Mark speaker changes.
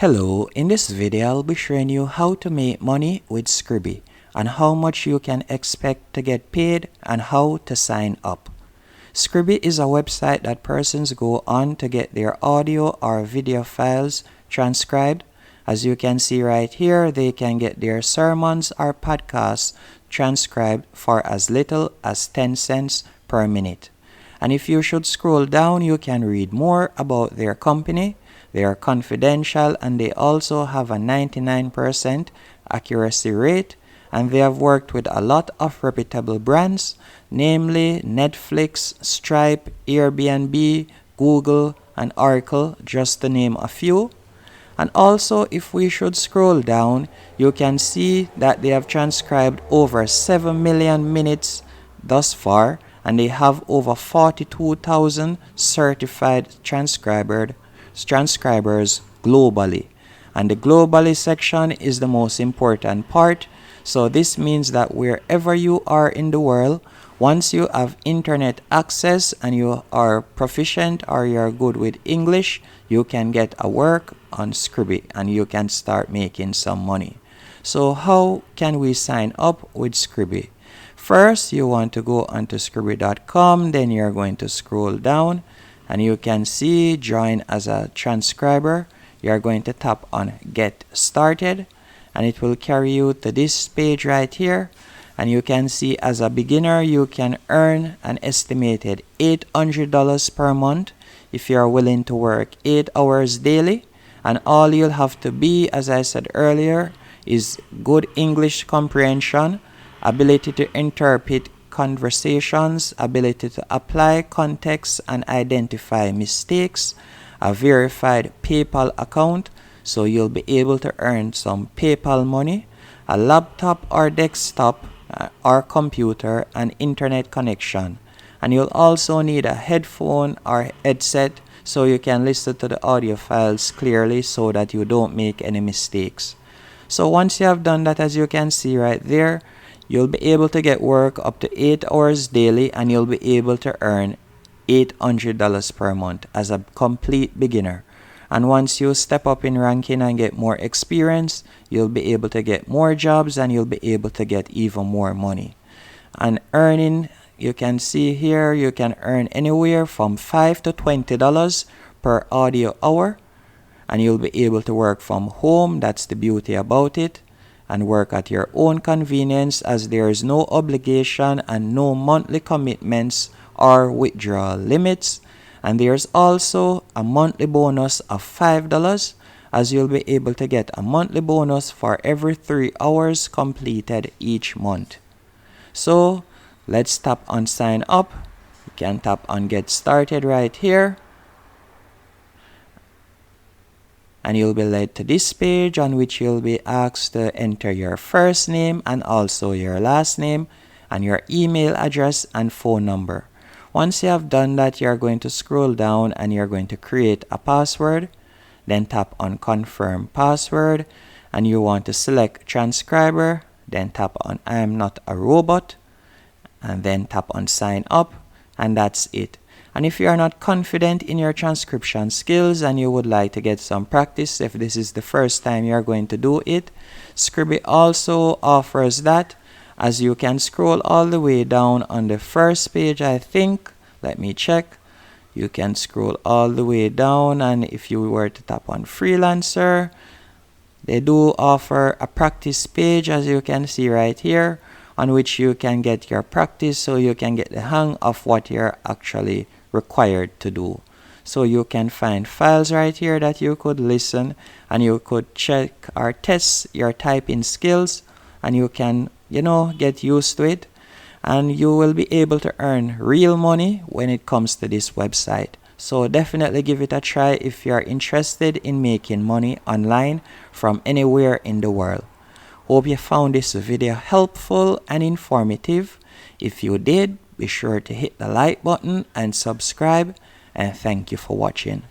Speaker 1: Hello, in this video I'll be showing you how to make money with SCRIBIE and how much you can expect to get paid and how to sign up. SCRIBIE is a website that persons go on to get their audio or video files transcribed. As you can see right here, they can get their sermons or podcasts transcribed for as little as 10 cents per minute. And if you should scroll down, you can read more about their company. They are confidential and they also have a 99% accuracy rate, and they have worked with a lot of reputable brands, namely Netflix, Stripe, Airbnb, Google, and Oracle, just to name a few. And also, if we should scroll down, you can see that they have transcribed over 7 million minutes thus far, and they have over 42,000 certified transcribers globally. And the globally section is the most important part. So this means that wherever you are in the world, once you have internet access and you are proficient or you are good with English, you can get a work on SCRIBIE and you can start making some money. So how can we sign up with SCRIBIE? First, you want to go onto scribie.com, then you're going to scroll down and you can see join as a transcriber. You're going to tap on get started and it will carry you to this page right here. And you can see as a beginner, you can earn an estimated $800 per month if you're willing to work 8 hours daily. And all you'll have to be, as I said earlier, is good English comprehension, ability to interpret conversations, ability to apply context and identify mistakes, a verified PayPal account, so you'll be able to earn some PayPal money, a laptop or desktop or computer and internet connection. And you'll also need a headphone or headset so you can listen to the audio files clearly so that you don't make any mistakes. So once you have done that, as you can see right there, you'll be able to get work up to 8 hours daily and you'll be able to earn $800 per month as a complete beginner. And once you step up in ranking and get more experience, you'll be able to get more jobs and you'll be able to get even more money. And earning, you can see here, you can earn anywhere from $5 to $20 per audio hour. And you'll be able to work from home. That's the beauty about it. And work at your own convenience, as there is no obligation and no monthly commitments or withdrawal limits. And there's also a monthly bonus of $5, as you'll be able to get a monthly bonus for every 3 hours completed each month. So let's tap on sign up. You can tap on get started right here. And you'll be led to this page on which you'll be asked to enter your first name and also your last name and your email address and phone number. Once you have done that, you're going to scroll down and you're going to create a password. Then tap on confirm password and you want to select transcriber. Then tap on I am not a robot and then tap on sign up, and that's it. And if you are not confident in your transcription skills and you would like to get some practice, if this is the first time you're going to do it, SCRIBIE also offers that. As you can scroll all the way down on the first page, I think, let me check. You can scroll all the way down, and if you were to tap on freelancer, they do offer a practice page, as you can see right here, on which you can get your practice so you can get the hang of what you're actually required to do. So you can find files right here that you could listen and you could check or test your typing skills, and you can get used to it, and you will be able to earn real money when it comes to this website. So definitely give it a try if you are interested in making money online from anywhere in the world. Hope you found this video helpful and informative. If you did, be sure to hit the like button and subscribe, and thank you for watching.